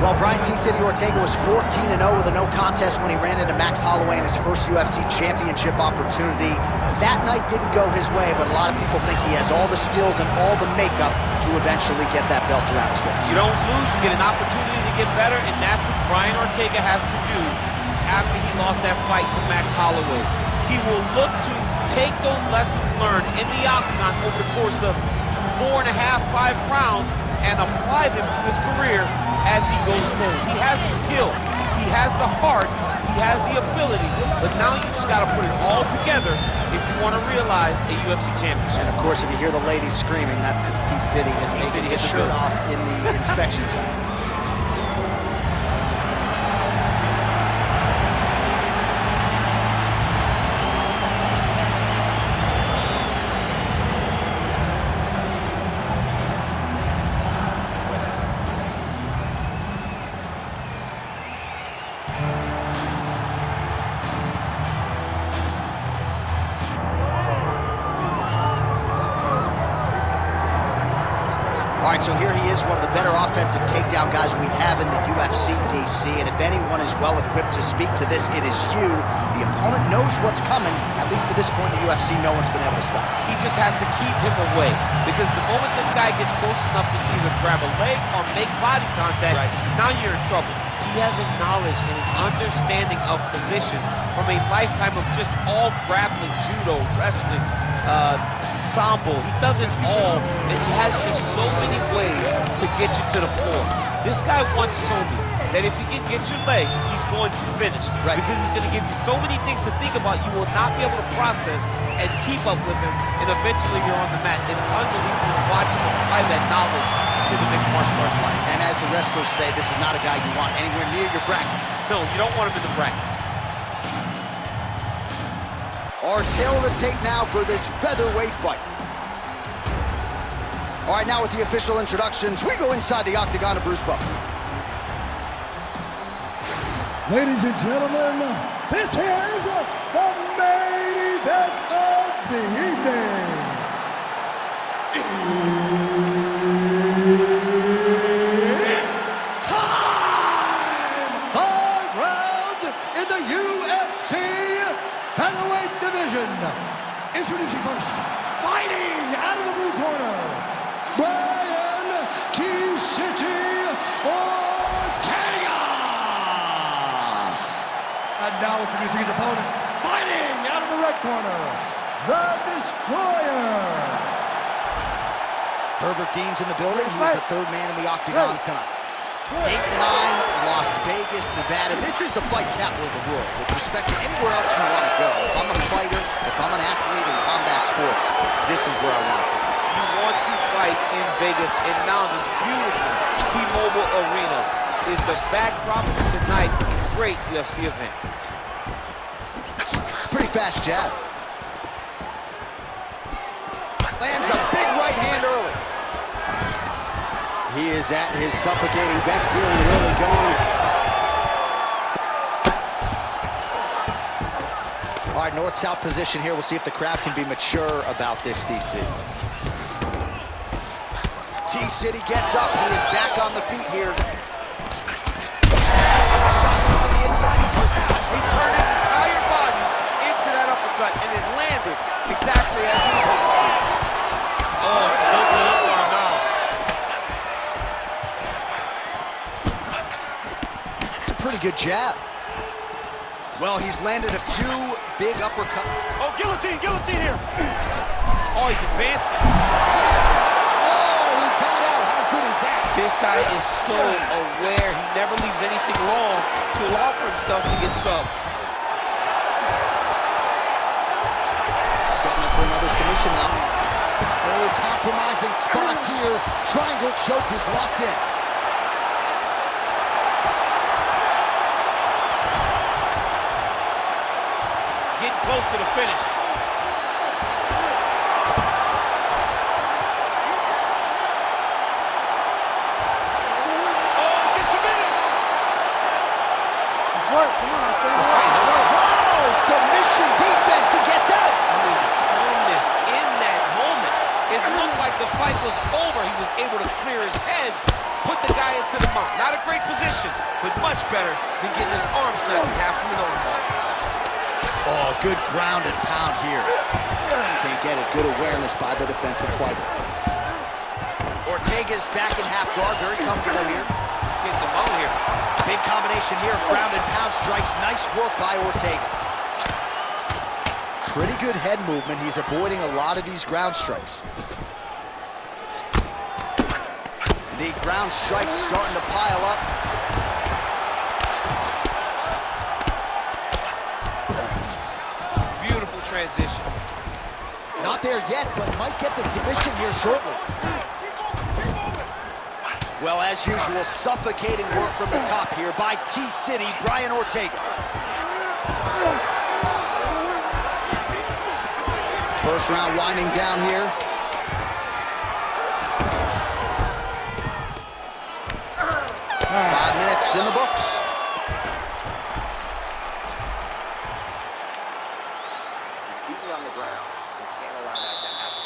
Well, Brian T-City Ortega was 14-0 with a no contest when he ran into Max Holloway in his first UFC championship opportunity. That night didn't go his way, but a lot of people think he has all the skills and all the makeup to eventually get that belt around his waist. You don't lose, you get an opportunity to get better, and that's what Brian Ortega has to do after he lost that fight to Max Holloway. He will look to take those lessons learned in the octagon over the course of 4.5, 5 rounds and apply them to his career as he goes forward. He has the skill, he has the heart, he has the ability, but now you just got to put it all together if you want to realize a UFC championship. And of course, if you hear the ladies screaming, that's because T-City has taken his shirt off in the inspection zone. All right, so here he is, one of the better offensive takedown guys we have in the UFC, DC. And if anyone is well-equipped to speak to this, it is you. The opponent knows what's coming. At least to this point in the UFC, no one's been able to stop. He just has to keep him away. Because the moment this guy gets close enough to either grab a leg or make body contact, now you're in trouble. He has a knowledge and an understanding of position from a lifetime of just all grappling, judo, wrestling, sambo. He does it all, and he has just so many ways to get you to the floor. This guy once told me that if he can get your leg, he's going to finish. Because he's going to give you so many things to think about, you will not be able to process and keep up with him, and eventually you're on the mat. It's unbelievable watching him apply that knowledge to the mixed martial arts fight. And as the wrestlers say, this is not a guy you want anywhere near your bracket. No, you don't want him in the bracket. Our tail of the tape now for this featherweight fight. All right, now with the official introductions, we go inside the octagon of Bruce Buffer. Ladies and gentlemen, this is the main event of the evening. It's time! 5 rounds in the UFC featherweight division. Introducing first, fighting out of the blue corner, Brian T-City Ortega. And now introducing his opponent, fighting out of the red corner, the Destroyer. Herbert Dean's in the building. He was the 3rd man in the octagon tonight. Dateline, Las Vegas, Nevada. This is the fight capital of the world with respect to anywhere else you want to go. If I'm a fighter, if I'm an athlete in combat sports, this is where I want to go. You want to fight in Vegas, and now this beautiful T-Mobile Arena is the backdrop of tonight's great UFC event. It's a pretty fast jab. Lands a big right hand early. He is at his suffocating best here in the early going. All right, north-south position here. We'll see if the crowd can be mature about this, DC. T-City gets up. He is back on the feet here. On the inside. He turned his entire body into that uppercut, and it landed exactly as he was hoping. Oh, it's opening up for him now. It's a pretty good jab. Well, he's landed a few big uppercuts. Oh, guillotine here. Oh, he's advancing. Oh, he got out. How good is that? This guy is so aware. He never leaves anything long to allow for himself to get subbed. Setting up for another submission now. Oh, compromising spot here. Triangle choke is locked in. Getting close to the finish. Oh, let's get submitted. Work, come on. Whoa, submission defense. He gets out. I mean, the calmness in that moment. It looked like the fight was over. He was able to clear his head, put the guy into the mount. Not a great position, better than getting his arm snapped in half from an armbar. Oh, good ground and pound here. Can't get it. Good awareness by the defensive fighter. Ortega's back in half guard. Very comfortable here. Getting the mount here. Big combination here of ground and pound strikes. Nice work by Ortega. Pretty good head movement. He's avoiding a lot of these ground strikes. The ground strikes starting to pile up. Beautiful transition. Not there yet, but might get the submission here shortly. Well, as usual, suffocating work from the top here by T-City, Brian Ortega. First round winding down here. In the books. He's beating on the ground. You can't allow that to happen.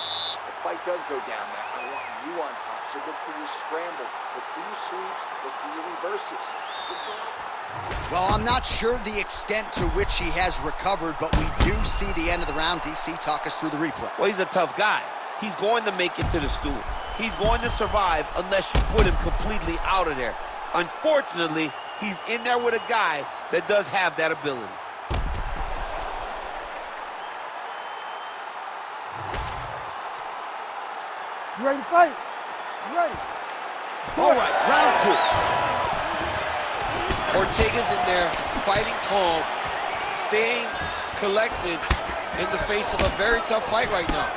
The fight does go down there. I want you on top. So look for your scrambles, look for your sweeps, look for your reverses. Well, I'm not sure the extent to which he has recovered, but we do see the end of the round. DC, talk us through the replay. Well, he's a tough guy. He's going to make it to the stool. He's going to survive unless you put him completely out of there. Unfortunately, he's in there with a guy that does have that ability. You ready to fight? You ready? All right, round two. Ortega's in there fighting calm, staying collected in the face of a very tough fight right now.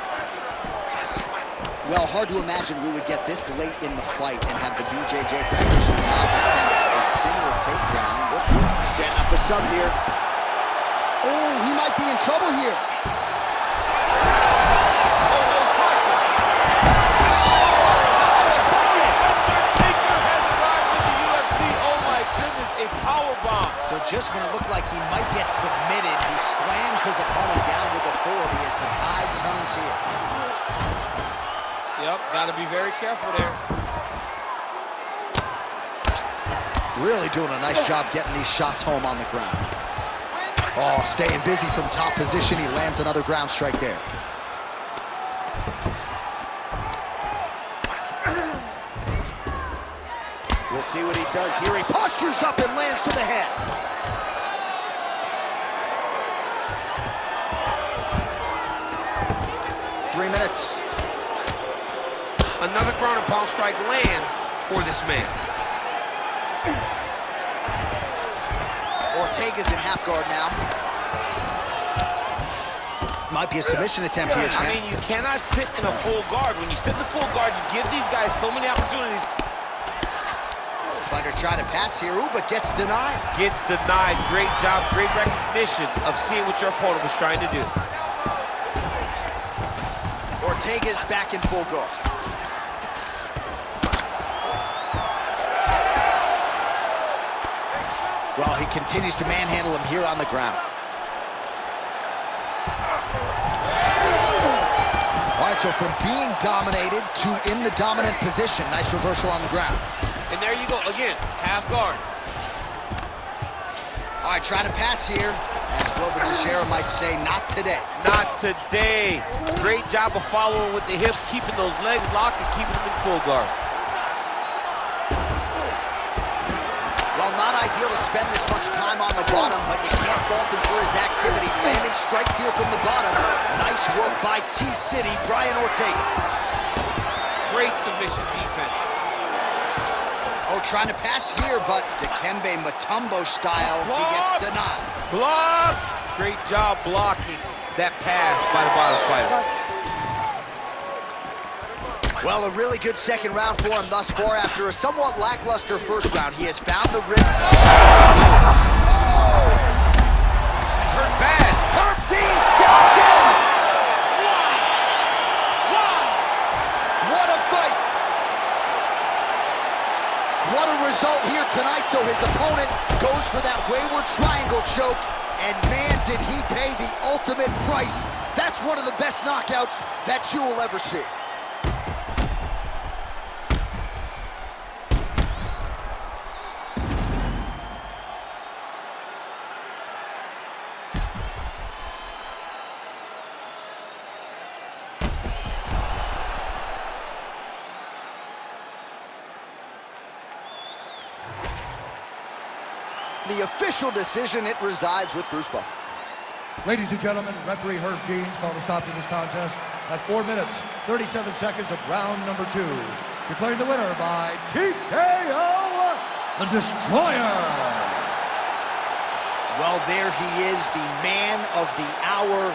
Well, hard to imagine we would get this late in the fight and have the BJJ practitioner not attempt a single takedown. What he set up a sub here. Oh, he might be in trouble here. So just when it looked like he might get submitted, he slams his opponent down with authority as the tide turns here. Yep, got to be very careful there. Really doing a nice job getting these shots home on the ground. Oh, staying busy from top position. He lands another ground strike there. We'll see what he does here. He postures up and lands to the head. 3 minutes. Another ground and pound strike lands for this man. Ortega's in half guard now. Might be a submission attempt here, champ. I mean, you cannot sit in a full guard. When you sit in the full guard, you give these guys so many opportunities. Fighter trying to pass here, ooh, but gets denied. Gets denied. Great job, great recognition of seeing what your opponent was trying to do. Ortega's back in full guard. Well, he continues to manhandle him here on the ground. All right, so from being dominated to in the dominant position. Nice reversal on the ground. And there you go, again, half guard. All right, trying to pass here. As Glover Teixeira might say, not today. Not today. Great job of following with the hips, keeping those legs locked and keeping them in full guard. Well, not ideal to spend this much time on the bottom, but you can't fault him for his activity. Landing strikes here from the bottom. Nice work by T-City, Brian Ortega. Great submission defense. Oh, trying to pass here, but Dikembe Mutombo style, he gets denied. Block! Great job blocking that pass by the bottom fighter. Well, a really good second round for him thus far. After a somewhat lackluster first round, he has found the rhythm. Oh! He's hurt bad. Herb Dean steps in! What a fight! What a result here tonight. So his opponent goes for that wayward triangle choke, and man, did he pay the ultimate price. That's one of the best knockouts that you will ever see. The official decision, it resides with Bruce Buffer. Ladies and gentlemen, referee Herb Deans called a stop to this contest at 4 minutes, 37 seconds of round number 2. Declaring the winner by TKO, the Destroyer. Well, there he is, the man of the hour.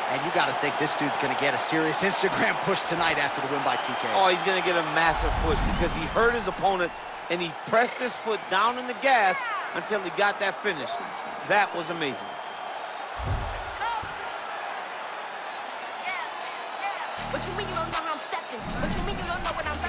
And you got to think this dude's going to get a serious Instagram push tonight after the win by TKO. Oh, he's going to get a massive push because he hurt his opponent and he pressed his foot down on the gas until he got that finish. That was amazing. What you mean you don't know how I'm stepping? What you mean you don't know what I'm